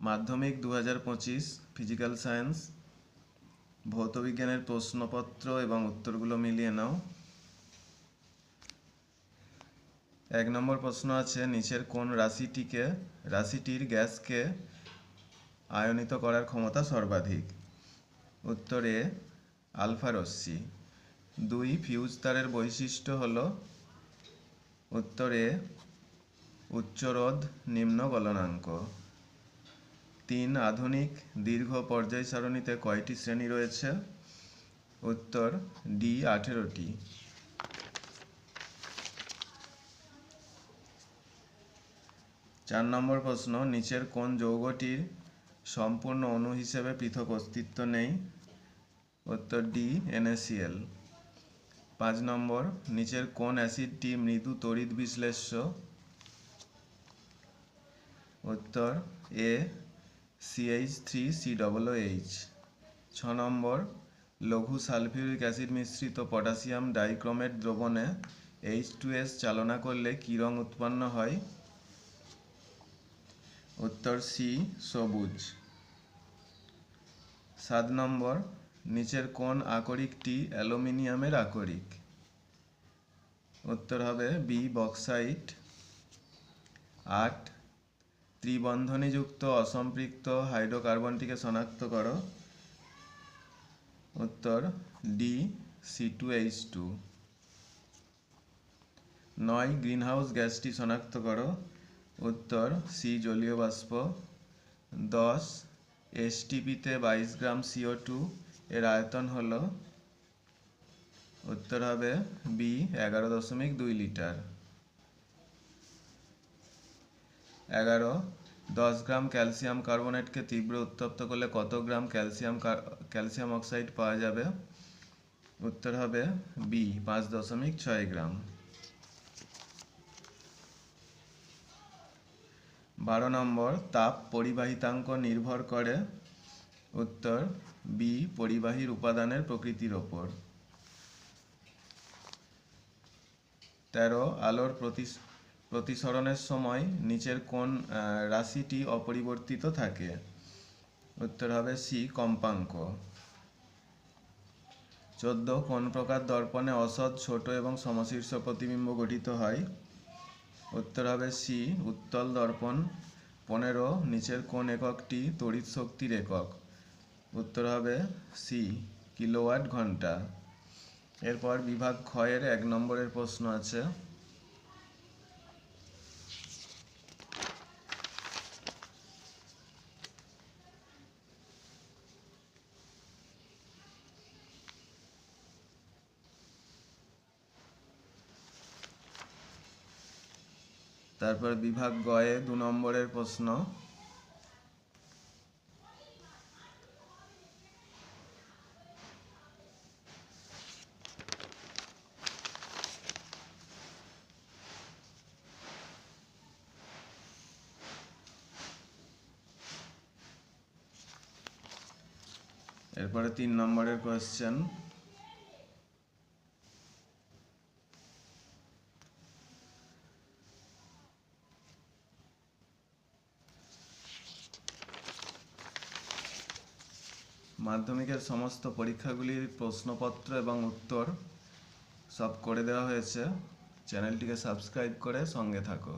মাধ্যমিক 2025 physical science ভৌতবিজ্ঞানের প্রশ্নপত্র এবং উত্তরগুলো মিলিয়ে নাও। 1 নম্বর প্রশ্ন আছে, নিচের কোন রাশিটির গ্যাসকে আয়নিত করার ক্ষমতা সর্বাধিক? উত্তর এ আলফা রশ্মি। 2 ফিউজ তারের বৈশিষ্ট্য হলো? উত্তর এ উচ্চ রোধ নিম্ন গলনাঙ্ক। 3 আধুনিক দীর্ঘ পর্যায় সারণীতে কয়টি শ্রেণী রয়েছে? উত্তর ডি 18টি। 4 নম্বর প্রশ্ন, নিচের কোন যৌগটির সম্পূর্ণ অণু হিসেবে পৃথক অস্তিত্ব নেই? উত্তর ডি NaCl। 5 নম্বর, নিচের কোন অ্যাসিডটি মৃদু তড়িৎ বিশ্লেষ্য? উত্তর এ CH3COOH। 6 নম্বর, লঘু সালফিউরিক অ্যাসিড মিশ্রিত পটাশিয়াম ডাইক্রোমেট দ্রবণে H2S চালনা করলে কী রং উৎপন্ন হয়? উত্তর সি সবুজ। 7 নম্বর, নিচের কোন আকরিকটি অ্যালুমিনিয়ামের আকরিক? উত্তর হবে বি বক্সাইট। 8 ত্রিবন্ধনীযুক্ত অসম্পৃক্ত হাইড্রোকার্বনটিকে শনাক্ত করো। উত্তর ডি C2H2। 9 গ্রিনহাউস গ্যাসটি শনাক্ত করো। উত্তর সি জলীয় বাষ্প। 10 STPতে 22 গ্রাম CO2 এর আয়তন হলো? উত্তর হবে বি 11.2 লিটার। 11 10 গ্রাম ক্যালসিয়াম কার্বনেটকে তীব্র উত্তপ্ত করলে কত গ্রাম ক্যালসিয়াম অক্সাইড পাওয়া যাবে? উত্তর হবে বি 5.6 গ্রাম। 12 নম্বর, তাপ পরিবাহিতাঙ্ক নির্ভর করে? উত্তর বি পরিবাহীর উপাদানের প্রকৃতির ওপর। 13 আলোর প্রতিসরণের সময় নিচের কোন রাশিটি অপরিবর্তিত থাকে? উত্তর হবে সি কম্পাঙ্ক। 14 কোন প্রকার দর্পণে অসৎ, ছোট এবং সমশীর্ষ প্রতিবিম্ব গঠিত হয়? উত্তর হবে সি উত্তল দর্পণ। 15 নিচের কোন এককটি তড়িৎ শক্তির একক? উত্তর হবে সি কিলোওয়াট ঘন্টা। এরপর বিভাগ খ এর 1 নম্বরের প্রশ্ন আছে। তারপর বিভাগ গ এ 2 নম্বরের প্রশ্ন। এরপরে 3 নম্বরের কোয়েশ্চেন। মাধ্যমিকের সমস্ত পরীক্ষাগুলির প্রশ্নপত্র এবং উত্তর সব করে দেওয়া হয়েছে। চ্যানেলটিকে সাবস্ক্রাইব করে সঙ্গে থাকো।